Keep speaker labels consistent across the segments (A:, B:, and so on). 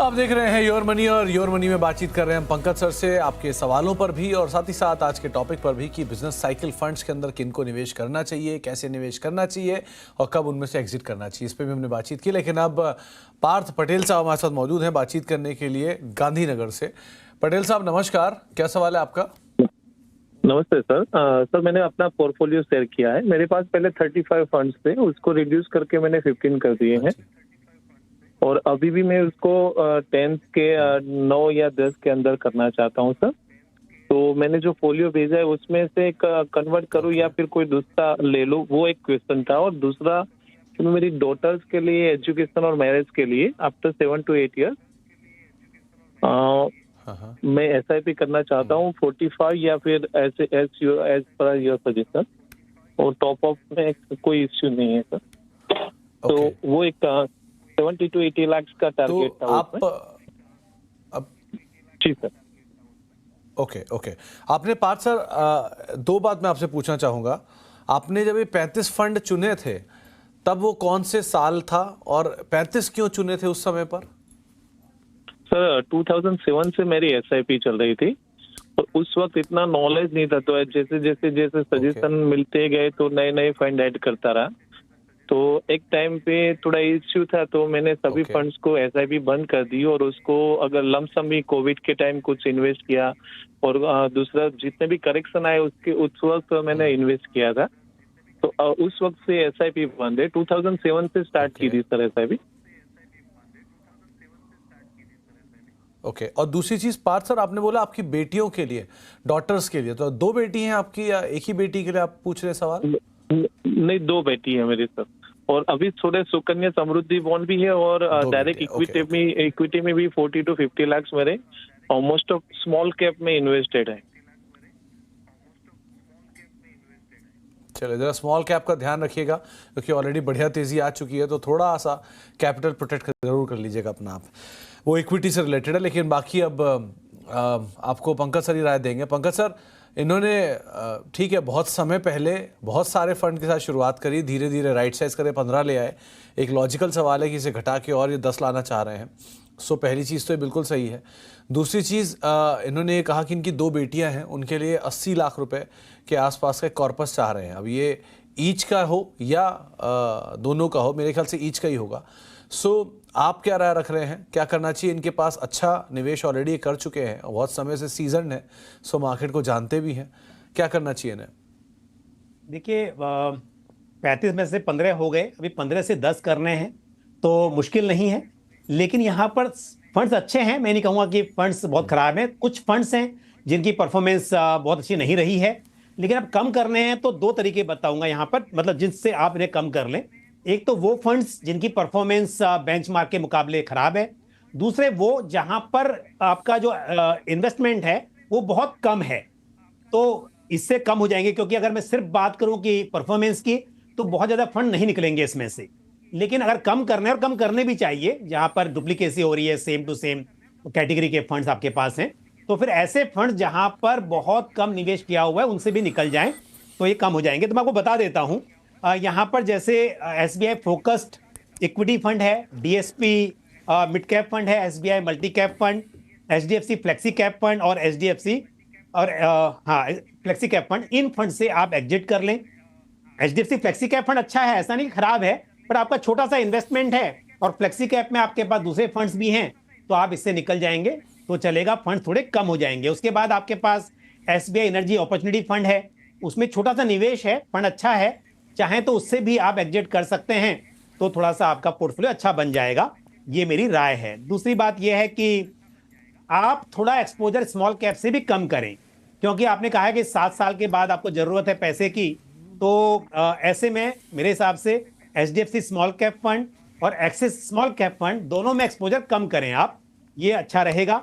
A: आप देख रहे हैं योर मनी और योर मनी में बातचीत कर रहे हैं हम पंकज सर से आपके सवालों पर भी और साथ ही साथ आज के टॉपिक पर भी कि बिजनेस साइकिल फंड्स के अंदर किनको निवेश करना चाहिए, कैसे निवेश करना चाहिए और कब उनमें से एग्जिट करना चाहिए, इस पर भी हमने बातचीत की। लेकिन अब पार्थ पटेल साहब हमारे साथ मौजूद हैं बातचीत करने के लिए गांधीनगर से। पटेल साहब नमस्कार, क्या सवाल है आपका?
B: नमस्ते सर। सर मैंने अपना पोर्टफोलियो शेयर किया है। मेरे पास पहले 35 फंड्स थे, उसको रिड्यूस करके मैंने 15 कर दिए हैं और अभी भी मैं उसको 10 के 9 या 10 के अंदर करना चाहता हूं सर। तो मैंने जो फोलियो भेजा है उसमें से कन्वर्ट करूं या फिर कोई दूसरा ले लूं, वो एक क्वेश्चन था। और दूसरा कि मैं मेरी डॉटर्स के लिए एजुकेशन और मैरिज के लिए आफ्टर 7 to 8 ईयर्स मैं SIP करना चाहता हूँ 45 या फिर ऐसे एज पर योर सजेशन। और टॉप अप में कोई इश्यू नहीं है सर। तो वो एक 70 to 80 लाख का टारगेट
A: तो
B: था
A: आप
B: जी सर।
A: ओके आपने पार्थ सर दो बात मैं आपसे पूछना चाहूँगा। आपने जब ये 35 फंड चुने थे तब वो कौन से साल था और 35 क्यों चुने थे उस समय पर?
B: सर 2007 से मेरी SIP चल रही थी और उस वक्त इतना नॉलेज नहीं था, तो जैसे जैसे जैसे सजेशन मिलते गए तो नए नए फंड ऐड करता रहा। तो एक टाइम पे थोड़ा इश्यू था तो मैंने सभी फंड्स को SIP बंद कर दी और उसको अगर लमसम भी कोविड के टाइम कुछ इन्वेस्ट किया और दूसरा जितने भी करेक्शन आए उसके उस वक्त मैंने इन्वेस्ट किया था। तो उस वक्त से SIP बंद है। 2007 से स्टार्ट की थी सर SIP।
A: ओके और दूसरी चीज पार्थ सर आपने बोला आपकी बेटियों के लिए, डॉटर्स के लिए, तो दो बेटी हैं आपकी या एक ही बेटी के लिए आप पूछ रहे सवाल?
B: नहीं, दो बेटी है मेरी सर। और अभी थोड़े सुकन्या समृद्धि बॉन्ड भी है और डायरेक्ट इक्विटी में भी 40 to 50 लाख मेरे मोस्ट ऑफ स्मॉल कैप में इन्वेस्टेड है।
A: चलिए जरा स्मॉल कैप का ध्यान रखिएगा क्योंकि ऑलरेडी बढ़िया तेजी आ चुकी है, तो थोड़ा सा कैपिटल प्रोटेक्ट जरूर कर लीजिएगा अपना आप, वो इक्विटी से रिलेटेड है। लेकिन बाकी अब आपको पंकज सर ही राय देंगे। पंकज सर, इन्होंने ठीक है बहुत समय पहले बहुत सारे फंड के साथ शुरुआत करी, धीरे धीरे राइट साइज करे 15 ले आए। एक लॉजिकल सवाल है कि इसे घटा के और ये 10 लाना चाह रहे हैं। सो पहली चीज़ तो ये बिल्कुल सही है। दूसरी चीज़ इन्होंने ये कहा कि इनकी दो बेटियां हैं, उनके लिए 80 लाख रुपए के आसपास का कॉर्पस चाह रहे हैं। अब ये ईच का हो या दोनों का हो, मेरे ख्याल से ईच का ही होगा। सो आप क्या राय रख रहे हैं, क्या करना चाहिए? इनके पास अच्छा निवेश ऑलरेडी कर चुके हैं, बहुत समय से सीजन है, सो मार्केट को जानते भी हैं, क्या करना चाहिए इन्हें?
C: देखिए 35 में से 15 हो गए, अभी 15 से 10 करने हैं तो मुश्किल नहीं है। लेकिन यहाँ पर फंड्स अच्छे हैं, मैं नहीं कहूँगा कि फंड्स बहुत खराब हैं। कुछ फंड्स हैं जिनकी परफॉर्मेंस बहुत अच्छी नहीं रही है, लेकिन अब कम करने हैं तो दो तरीके बताऊंगा यहाँ पर, मतलब जिनसे आप इन्हें कम कर लें। एक तो वो फंड्स जिनकी परफॉर्मेंस बेंचमार्क के मुकाबले खराब है, दूसरे वो जहां पर आपका जो इन्वेस्टमेंट है वो बहुत कम है, तो इससे कम हो जाएंगे। क्योंकि अगर मैं सिर्फ बात करूं कि परफॉर्मेंस की तो बहुत ज्यादा फंड नहीं निकलेंगे इसमें से। लेकिन अगर कम करने, और कम करने भी चाहिए, जहां पर डुप्लीकेसी हो रही है, सेम टू सेम कैटेगरी के फंड्स आपके पास हैं, तो फिर ऐसे फंड जहां पर बहुत कम निवेश किया हुआ है उनसे भी निकल जाएं तो ये कम हो जाएंगे। तो मैं आपको बता देता हूं, यहाँ पर जैसे SBI फोकस्ड इक्विटी फंड है, DSP मिड कैप फंड है, SBI multi cap fund, HDFC flexi cap fund और HDFC और फ्लेक्सी कैप फंड। इन फंड से आप एग्जिट कर लें। HDFC फ्लेक्सी कैप फंड अच्छा है, ऐसा नहीं खराब है, पर आपका छोटा सा इन्वेस्टमेंट है और फ्लेक्सी कैप में आपके पास दूसरे फंड्स भी हैं, तो आप इससे निकल जाएंगे तो चलेगा, फंड थोड़े कम हो जाएंगे। उसके बाद आपके पास SBI एनर्जी अपॉर्चुनिटी फंड है, उसमें छोटा सा निवेश है, फंड अच्छा है, चाहें तो उससे भी आप एग्जिट कर सकते हैं, तो थोड़ा सा आपका पोर्टफोलियो अच्छा बन जाएगा। ये मेरी राय है। दूसरी बात यह है कि आप थोड़ा एक्सपोजर स्मॉल कैप से भी कम करें, क्योंकि आपने कहा है कि 7 साल के बाद आपको जरूरत है पैसे की, तो ऐसे में मेरे हिसाब से HDFC स्मॉल कैप फंड और एक्सिस स्मॉल कैप फंड दोनों में एक्सपोजर कम करें आप, ये अच्छा रहेगा।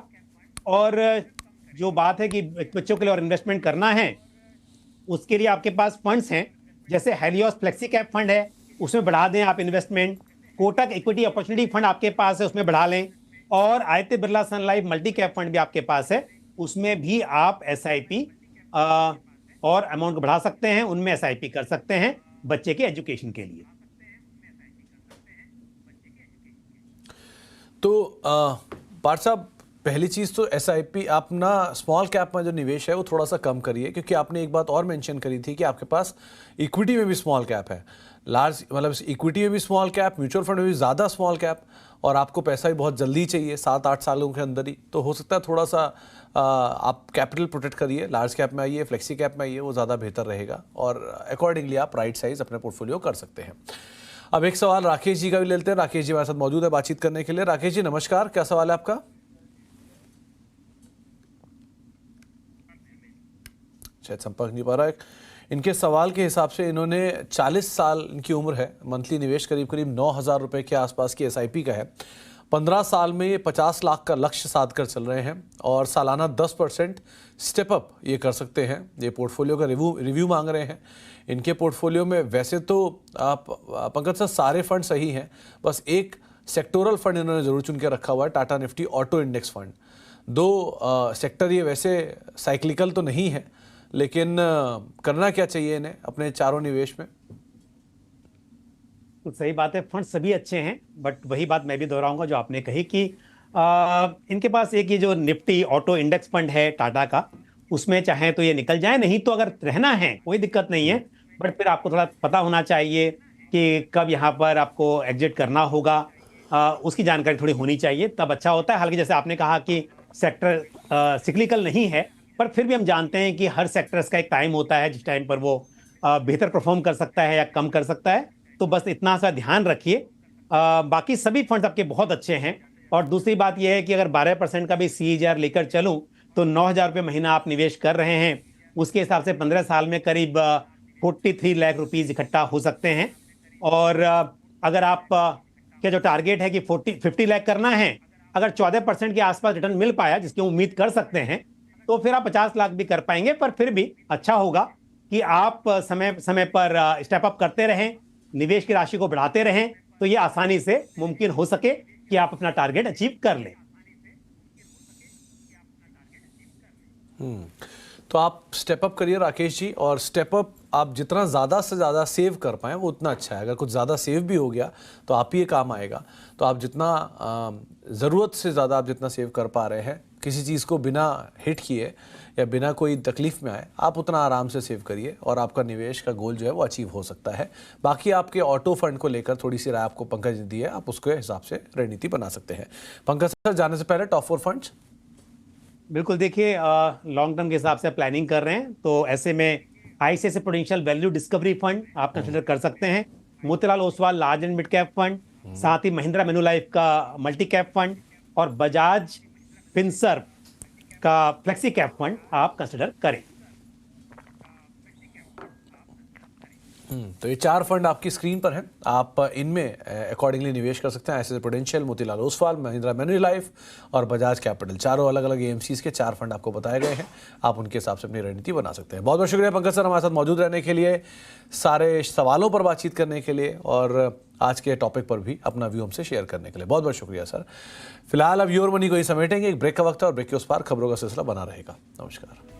C: और जो बात है कि बच्चों के लिए और इन्वेस्टमेंट करना है, उसके लिए आपके पास फंड्स हैं, जैसे हेलियोस फ्लेक्सी कैप फंड है, उसमें बढ़ा दें आप investment. Kotak equity opportunity fund आपके पास है, उसमें बढ़ा लें। और आदित्य बिरला सन लाइफ मल्टी कैप फंड भी आपके पास है, उसमें भी आप SIP और अमाउंट को बढ़ा सकते हैं, उनमें SIP कर सकते हैं बच्चे के एजुकेशन के लिए।
A: तो पार्थ साहब, पहली चीज़ तो SIP आप ना स्मॉल कैप में जो निवेश है वो थोड़ा सा कम करिए, क्योंकि आपने एक बात और मेंशन करी थी कि आपके पास इक्विटी में भी स्मॉल कैप है, लार्ज मतलब इक्विटी में भी स्मॉल कैप, म्यूचुअल फंड में भी ज़्यादा स्मॉल कैप, और आपको पैसा भी बहुत जल्दी चाहिए 7-8 सालों के अंदर ही, तो हो सकता है थोड़ा सा आप कैपिटल प्रोटेक्ट करिए, लार्ज कैप में आइए, फ्लेक्सी कैप में आइए, वो ज़्यादा बेहतर रहेगा और अकॉर्डिंगली आप राइट साइज अपने पोर्टफोलियो कर सकते हैं। अब एक सवाल राकेश जी का भी लेते हैं। राकेश जी हमारे साथ मौजूद है बातचीत करने के लिए। राकेश जी नमस्कार, क्या सवाल है आपका? शायद संपर्क नहीं पा रहा है। इनके सवाल के हिसाब से इन्होंने 40 साल इनकी उम्र है, मंथली निवेश करीब करीब 9,000 रुपये के आसपास की SIP का है, 15 साल में ये 50 लाख का लक्ष्य साध कर चल रहे हैं और सालाना 10% स्टेप अप ये कर सकते हैं। ये पोर्टफोलियो का रिव्यू मांग रहे हैं। इनके पोर्टफोलियो में वैसे तो आप पंकज सर सारे फंड सही हैं, बस एक सेक्टोरल फंड इन्होंने जरूर चुन के रखा हुआ है, Tata Nifty auto index fund. दो सेक्टर ये वैसे साइक्लिकल तो नहीं है, लेकिन करना क्या चाहिए इन्हें अपने चारों निवेश में?
C: तो सही बात है, फंड सभी अच्छे हैं, बट वही बात मैं भी दोहराऊंगा जो आपने कही कि इनके पास एक ये जो निफ्टी ऑटो इंडेक्स फंड है टाटा का, उसमें चाहे तो ये निकल जाए, नहीं तो अगर रहना है कोई दिक्कत नहीं है, बट फिर आपको थोड़ा पता होना चाहिए कि कब यहाँ पर आपको एग्जिट करना होगा, उसकी जानकारी थोड़ी होनी चाहिए, तब अच्छा होता है। हालांकि जैसे आपने कहा कि सेक्टर सिक्लिकल नहीं है, पर फिर भी हम जानते हैं कि हर सेक्टर्स का एक टाइम होता है जिस टाइम पर वो बेहतर परफॉर्म कर सकता है या कम कर सकता है, तो बस इतना सा ध्यान रखिए। बाकी सभी फंड्स आपके बहुत अच्छे हैं। और दूसरी बात यह है कि अगर 12% का भी CAGR लेकर चलूं तो 9,000 रुपये महीना आप निवेश कर रहे हैं, उसके हिसाब से 15 साल में करीब 43 लाख रुपीज इकट्ठा हो सकते हैं। और अगर आप के जो टारगेट है कि 50 लाख करना है, अगर 14% के आसपास रिटर्न मिल पाया, जिसकी उम्मीद कर सकते हैं, तो फिर आप 50 लाख भी कर पाएंगे। पर फिर भी अच्छा होगा कि आप समय समय पर स्टेप अप करते रहें, निवेश की राशि को बढ़ाते रहें, तो ये आसानी से मुमकिन हो सके कि आप अपना टारगेट अचीव कर लें।
A: तो आप स्टेप अप करिए राकेश जी, और स्टेप अप आप जितना ज़्यादा से ज़्यादा सेव कर पाएँ वो उतना अच्छा है। अगर कुछ ज़्यादा सेव भी हो गया तो आप ही ये काम आएगा। तो आप जितना ज़रूरत से ज़्यादा आप जितना सेव कर पा रहे हैं, किसी चीज़ को बिना हिट किए या बिना कोई तकलीफ में आए, आप उतना आराम से सेव करिए और आपका निवेश का गोल जो है वो अचीव हो सकता है। बाकी आपके ऑटो फंड को लेकर थोड़ी सी राय आपको पंकज ने दी है, आप उसके हिसाब से रणनीति बना सकते हैं। पंकज सर, जाने से पहले टॉप 4 फंड्स।
C: बिल्कुल, देखिए लॉन्ग टर्म के हिसाब से प्लानिंग कर रहे हैं तो ऐसे में ICICI prudential value discovery fund आप कंसिडर कर सकते हैं, Motilal Oswal large and mid cap fund, साथ ही महिंद्रा मैन्युलाइफ का मल्टी कैप फंड और बजाज फिनसर्व का फ्लेक्सी कैप फंड आप कंसिडर करें।
A: तो ये 4 फंड आपकी स्क्रीन पर हैं, आप इनमें अकॉर्डिंगली निवेश कर सकते हैं। ICICI प्रूडेंशियल, मोतीलाल ओसवाल, महिंद्रा मैन्युलाइफ और बजाज कैपिटल, चारों अलग अलग AMCs के 4 फंड आपको बताए गए हैं। आप उनके हिसाब से अपनी रणनीति बना सकते हैं। बहुत बहुत शुक्रिया पंकज सर हमारे साथ मौजूद रहने के लिए, सारे सवालों पर बातचीत करने के लिए और आज के टॉपिक पर भी अपना व्यू हमसे शेयर करने के लिए बहुत बहुत शुक्रिया सर। फिलहाल अब योर मनी को ही समेटेंगे, एक ब्रेक का वक्त है और ब्रेक के उस पार खबरों का सिलसिला बना रहेगा। नमस्कार।